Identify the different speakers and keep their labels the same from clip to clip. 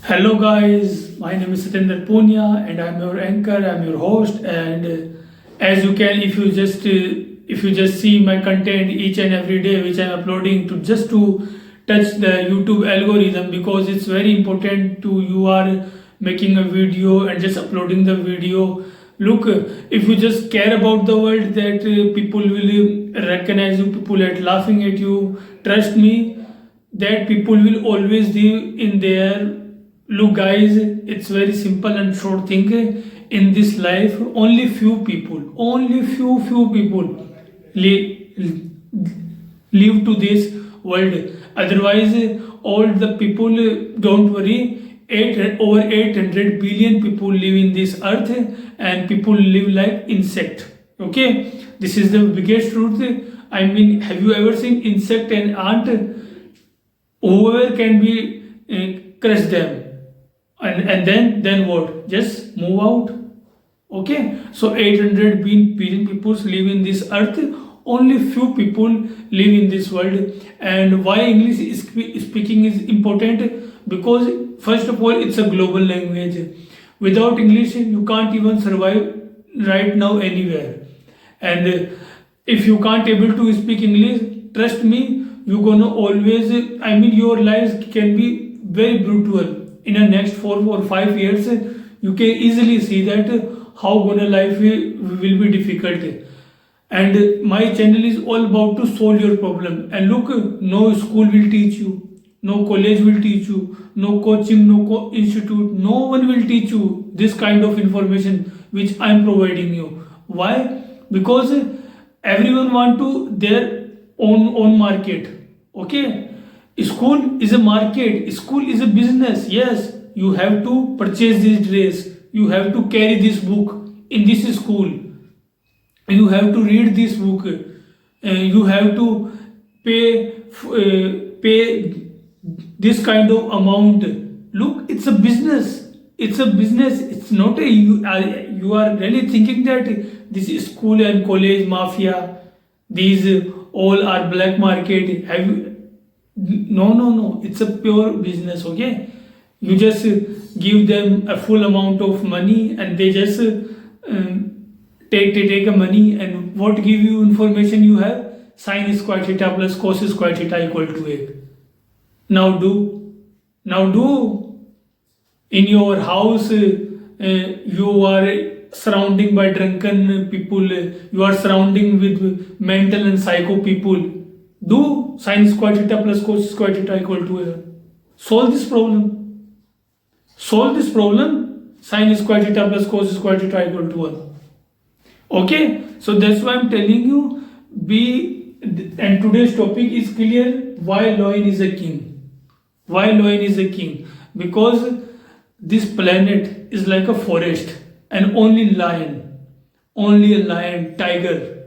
Speaker 1: Hello guys, my name is Satinder Punia and I'm your anchor, I'm your host and as you can if you just see my content each and every day which I'm uploading to touch the YouTube algorithm because it's very important to you are making a video and just uploading the video. Look, if you just care about the world that people will recognize you, people are laughing at you, trust me that people will always live in their. Look, guys, it's very simple and short thing. In this life, only few people live to this world. Otherwise, all the people, don't worry. Over 800 billion people live in this earth, and people live like insect. Okay, this is the biggest truth. I mean, have you ever seen insect and ant? Whoever can be crush them and then what, just move out. Okay, so 800 billion people live in this earth, only few people live in this world. And why English speaking is important? Because first of all, it's a global language. Without English you can't even survive right now anywhere. And if you can't able to speak English, trust me, you're gonna always, I mean, your lives can be very brutal in the next 4 or 5 years. You can easily see that how gonna life will be difficult. And my channel is all about to solve your problem. And look, no school will teach you, no college will teach you, no coaching, no institute, no one will teach you this kind of information which I am providing you. Why? Because everyone want to their own market. Okay, school is a market, school is a business. Yes, you have to purchase this dress, you have to carry this book in this school, you have to read this book, you have to pay this kind of amount. Look, it's a business, it's not a you are really thinking that this is school and college mafia, these all are black market. Have you? No, it's a pure business. Okay, you just give them a full amount of money and they just take a money, and what give you information you have? Sin square theta plus cos square theta equal to 8. Now do in your house, you are surrounding by drunken people, you are surrounding with mental and psycho people. Do sin square theta plus cos square theta equal to 8. Solve this problem. Sin square theta plus cos square theta equal to 1. Okay, so that's why I'm telling you, and today's topic is clear. Why lion is a king? Because this planet is like a forest, and only a lion, tiger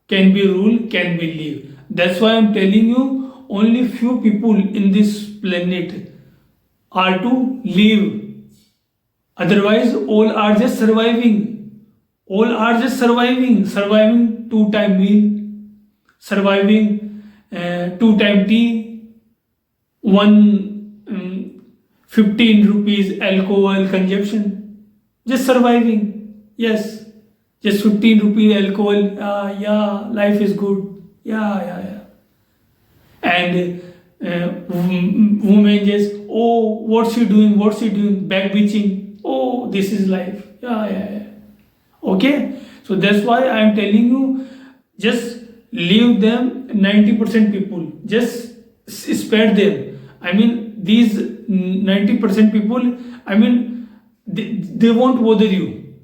Speaker 1: can be ruled, can be live. That's why I'm telling you, only few people in this planet are to live. Otherwise, all are just surviving. Surviving 2-time meal, surviving 2-time tea, 15 rupees alcohol consumption. Just surviving. Yes, just 15 rupees alcohol. Yeah, life is good. Yeah. And women just, oh, what's she doing? Back bitching. Oh, this is life. Yeah. Okay, so that's why I am telling you, just leave them. 90% people, just spare them. I mean, these 90% people, I mean, they won't bother you.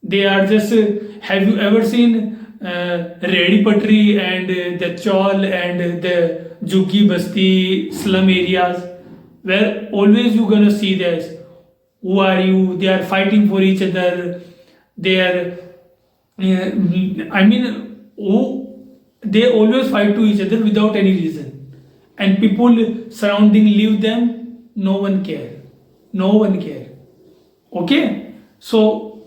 Speaker 1: They are just, have you ever seen Redi Patri and the Chawl and the Juggi Basti slum areas, where always you're gonna see this. Who are you? They are fighting for each other. They are, they always fight to each other without any reason. And people surrounding leave them, no one care. Okay? So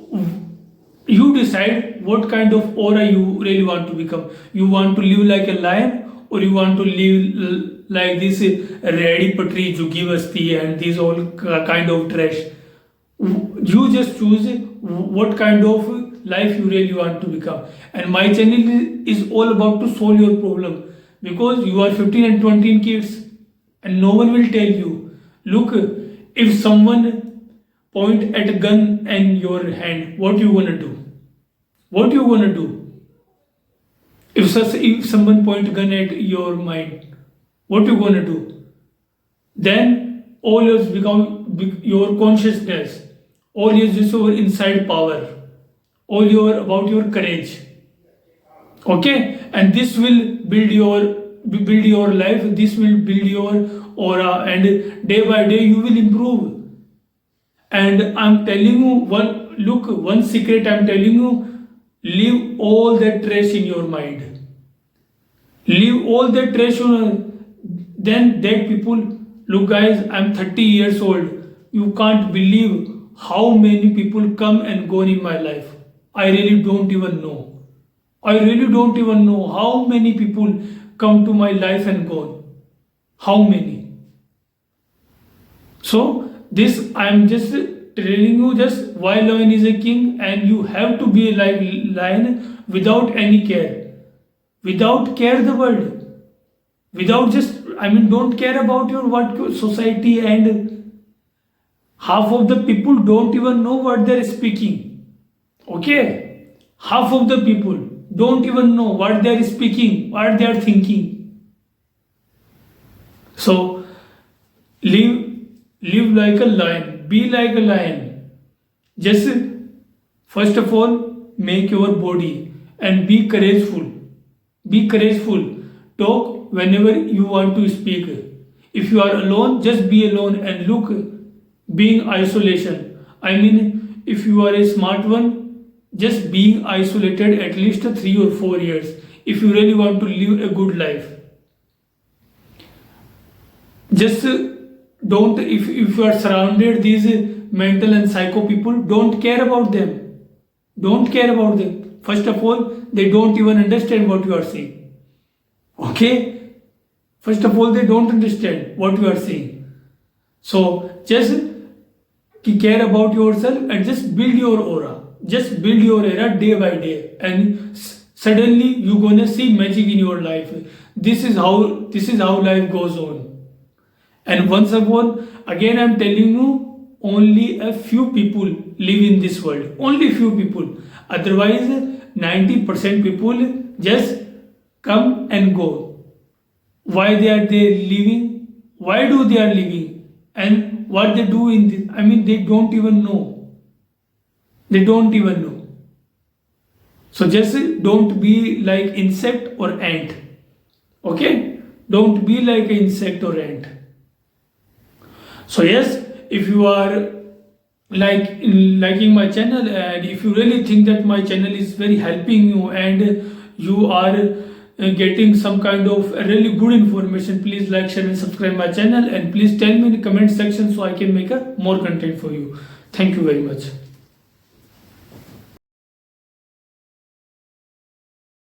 Speaker 1: you decide what kind of aura you really want to become. You want to live like a lion, or you want to live like this ready patri, Jugi Basti, and these all kind of trash. You just choose what kind of life you really want to become. And my channel is all about to solve your problem, because you are 15 and 20 kids, and no one will tell you. Look, if someone point at a gun in your hand, what you gonna do? What you gonna do? If someone point a gun at your mind, what you gonna do? Then all yours become your consciousness, all yours is your inside power, all your about your courage. Okay, and this will build your life. This will build your aura, and day by day you will improve. And I'm telling you one secret. I'm telling you, leave all that trash in your mind. Leave all that trash on. Then that people, look guys, I'm 30 years old. You can't believe how many people come and go in my life. I really don't even know. I really don't even know how many people come to my life and gone. How many? So this I'm just telling you just why lion is a king, and you have to be like lion without any care. Without care the world. Without don't care about what society, and half of the people don't even know what they're speaking. Okay? Half of the people don't even know what they're speaking, what they're thinking. So live like a lion, be like a lion. Just first of all, make your body and be courageful. Be courageful. Talk whenever you want to speak. If you are alone, just be alone, and look, being isolation. If you are a smart one, just being isolated at least 3 or 4 years if you really want to live a good life. Just don't, if you are surrounded these mental and psycho people, don't care about them. Don't care about them. First of all, they don't even understand what you are saying. Okay? First of all, they don't understand what you are saying. So just care about yourself and just build your aura. Just build your aura day by day, and suddenly you're gonna see magic in your life. This is how life goes on. And once again, I'm telling you, only a few people live in this world. Only few people. Otherwise, 90% people just come and go. Why they are living? Why do they are living? And what they do in this? They don't even know. They don't even know. So just don't be like insect or ant. Okay? Don't be like an insect or ant. So yes, if you are liking my channel, and if you really think that my channel is very helping you, and you are getting some kind of really good information, please like, share and subscribe my channel, and please tell me in the comment section so I can make more content for you. Thank you very much.